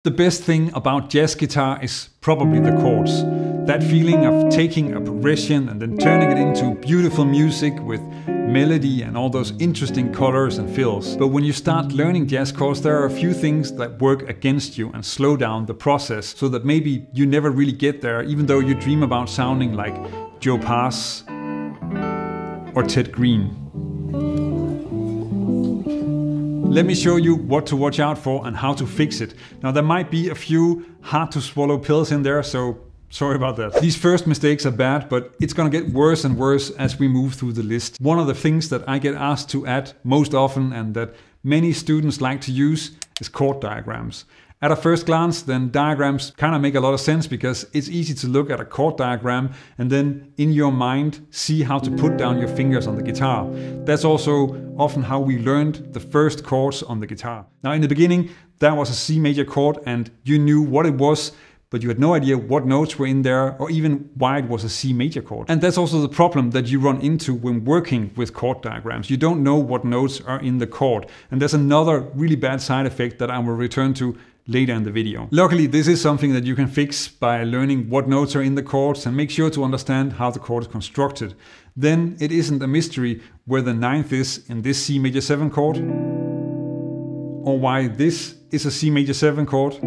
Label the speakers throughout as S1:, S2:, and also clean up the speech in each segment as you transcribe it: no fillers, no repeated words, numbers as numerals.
S1: The best thing about jazz guitar is probably the chords. That feeling of taking a progression and then turning it into beautiful music with melody and all those interesting colors and fills. But when you start learning jazz chords, there are a few things that work against you and slow down the process so that maybe you never really get there, even though you dream about sounding like Joe Pass or Ted Greene. Let me show you what to watch out for and how to fix it. Now there might be a few hard to swallow pills in there, so sorry about that. These first mistakes are bad, but it's gonna get worse and worse as we move through the list. One of the things that I get asked to add most often and that many students like to use is chord diagrams. At a first glance, then diagrams kind of make a lot of sense because it's easy to look at a chord diagram and then in your mind see how to put down your fingers on the guitar. That's also often how we learned the first chords on the guitar. Now in the beginning, that was a C major chord and you knew what it was, but you had no idea what notes were in there or even why it was a C major chord. And that's also the problem that you run into when working with chord diagrams. You don't know what notes are in the chord. And there's another really bad side effect that I will return to later in the video. Luckily, this is something that you can fix by learning what notes are in the chords and make sure to understand how the chord is constructed. Then it isn't a mystery where the ninth is in this C major 7 chord or why this is a C major 7 chord.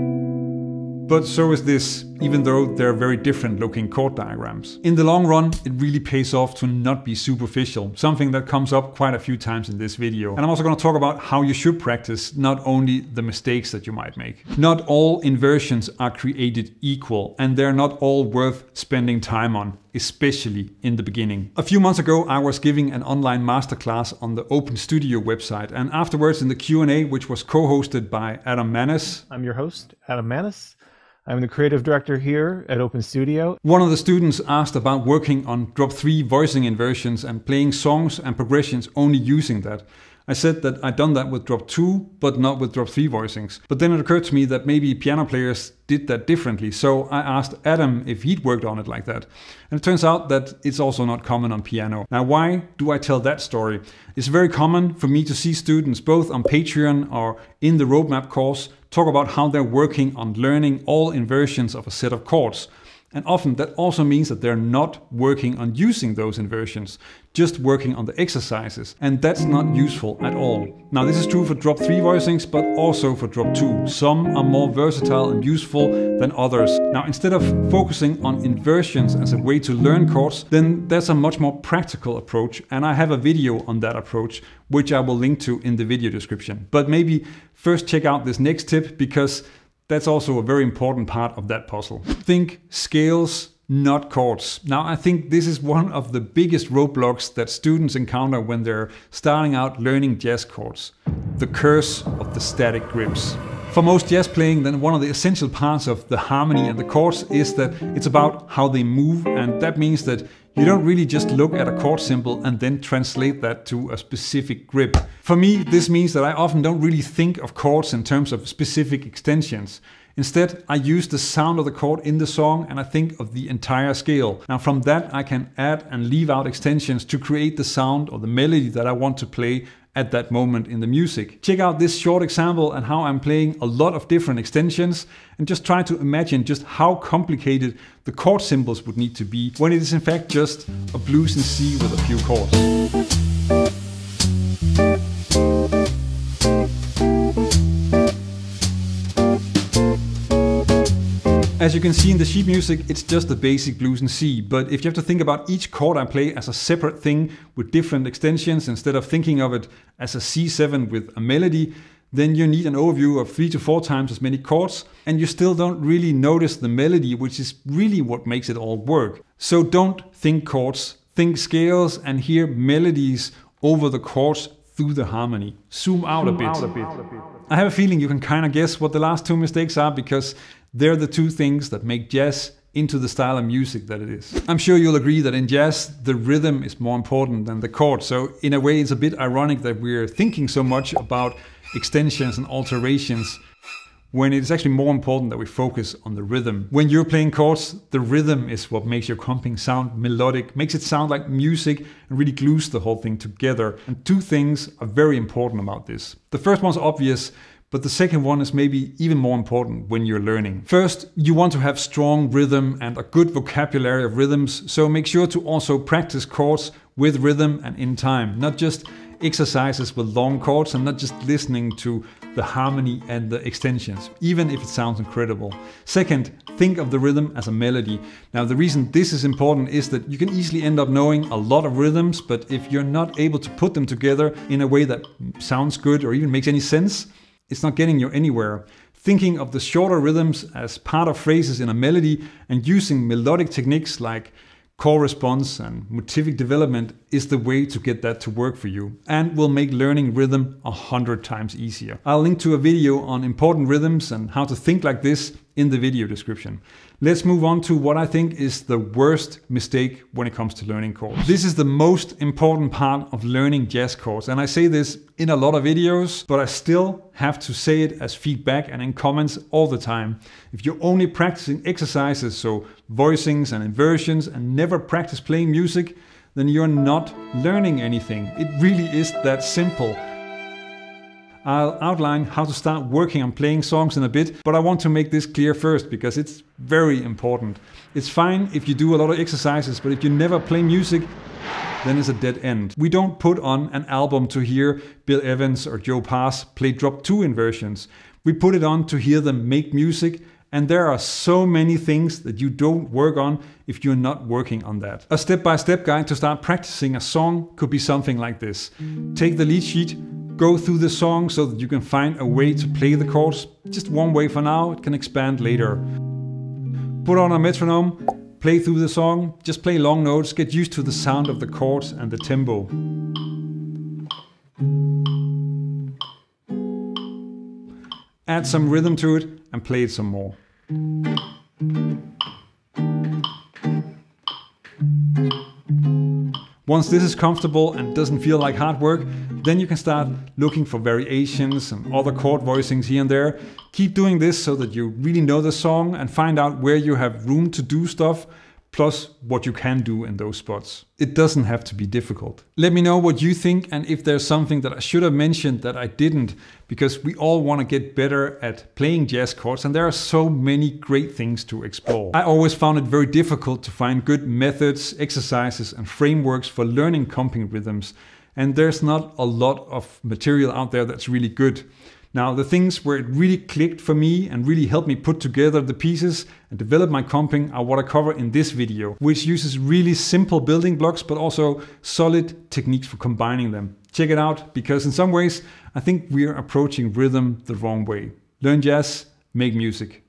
S1: But so is this, even though they're very different looking chord diagrams. In the long run, it really pays off to not be superficial, something that comes up quite a few times in this video. And I'm also going to talk about how you should practice, not only the mistakes that you might make. Not all inversions are created equal, and they're not all worth spending time on, especially in the beginning. A few months ago, I was giving an online masterclass on the Open Studio website, and afterwards in the Q&A, which was co-hosted by Adam Mannes.
S2: I'm your host, Adam Mannes. I'm the creative director here at Open Studio.
S1: One of the students asked about working on drop 3 voicing inversions and playing songs and progressions only using that. I said that I'd done that with drop 2, but not with drop 3 voicings. But then it occurred to me that maybe piano players did that differently, so I asked Adam if he'd worked on it like that. And it turns out that it's also not common on piano. Now, why do I tell that story? It's very common for me to see students both on Patreon or in the roadmap course talk about how they're working on learning all inversions of a set of chords. And often that also means that they're not working on using those inversions, just working on the exercises. And that's not useful at all. Now this is true for drop 3 voicings, but also for drop 2. Some are more versatile and useful than others. Now instead of focusing on inversions as a way to learn chords, then there's a much more practical approach. And I have a video on that approach, which I will link to in the video description. But maybe first check out this next tip because that's also a very important part of that puzzle. Think scales, not chords. Now, I think this is one of the biggest roadblocks that students encounter when they're starting out learning jazz chords. The curse of the static grips. For most jazz playing, then one of the essential parts of the harmony and the chords is that it's about how they move, and that means that you don't really just look at a chord symbol and then translate that to a specific grip. For me, this means that I often don't really think of chords in terms of specific extensions. Instead, I use the sound of the chord in the song and I think of the entire scale. Now from that, I can add and leave out extensions to create the sound or the melody that I want to play at that moment in the music. Check out this short example and how I'm playing a lot of different extensions and just try to imagine just how complicated the chord symbols would need to be when it is in fact just a blues in C with a few chords. As you can see in the sheet music, it's just the basic blues in C, but if you have to think about each chord I play as a separate thing with different extensions instead of thinking of it as a C7 with a melody, then you need an overview of 3 to 4 times as many chords, and you still don't really notice the melody, which is really what makes it all work. So don't think chords, think scales and hear melodies over the chords through the harmony. Zoom out a bit. I have a feeling you can kind of guess what the last 2 mistakes are because they're the 2 things that make jazz into the style of music that it is. I'm sure you'll agree that in jazz, the rhythm is more important than the chord. So in a way, it's a bit ironic that we're thinking so much about extensions and alterations when it's actually more important that we focus on the rhythm. When you're playing chords, the rhythm is what makes your comping sound melodic, makes it sound like music, and really glues the whole thing together. And 2 things are very important about this. The first one's obvious, but the second one is maybe even more important when you're learning. First, you want to have strong rhythm and a good vocabulary of rhythms, so make sure to also practice chords with rhythm and in time, not just exercises with long chords and not just listening to the harmony and the extensions, even if it sounds incredible. Second, think of the rhythm as a melody. Now, the reason this is important is that you can easily end up knowing a lot of rhythms, but if you're not able to put them together in a way that sounds good or even makes any sense, it's not getting you anywhere. Thinking of the shorter rhythms as part of phrases in a melody and using melodic techniques like chord response and motivic development is the way to get that to work for you and will make learning rhythm 100 times easier. I'll link to a video on important rhythms and how to think like this in the video description. Let's move on to what I think is the worst mistake when it comes to learning chords. This is the most important part of learning jazz chords, and I say this in a lot of videos, but I still have to say it as feedback and in comments all the time. If you're only practicing exercises, so voicings and inversions, and never practice playing music, then you're not learning anything. It really is that simple. I'll outline how to start working on playing songs in a bit, but I want to make this clear first because it's very important. It's fine if you do a lot of exercises, but if you never play music, then it's a dead end. We don't put on an album to hear Bill Evans or Joe Pass play drop 2 inversions. We put it on to hear them make music, and there are so many things that you don't work on if you're not working on that. A step-by-step guide to start practicing a song could be something like this. Take the lead sheet, go through the song so that you can find a way to play the chords. Just one way for now, it can expand later. Put on a metronome, play through the song, just play long notes, get used to the sound of the chords and the tempo. Add some rhythm to it and play it some more. Once this is comfortable and doesn't feel like hard work, then you can start looking for variations and other chord voicings here and there. Keep doing this so that you really know the song and find out where you have room to do stuff, plus what you can do in those spots. It doesn't have to be difficult. Let me know what you think and if there's something that I should have mentioned that I didn't, because we all want to get better at playing jazz chords and there are so many great things to explore. I always found it very difficult to find good methods, exercises and frameworks for learning comping rhythms, and there's not a lot of material out there that's really good. Now, the things where it really clicked for me and really helped me put together the pieces and develop my comping are what I cover in this video, which uses really simple building blocks but also solid techniques for combining them. Check it out, because in some ways I think we are approaching rhythm the wrong way. Learn jazz, make music.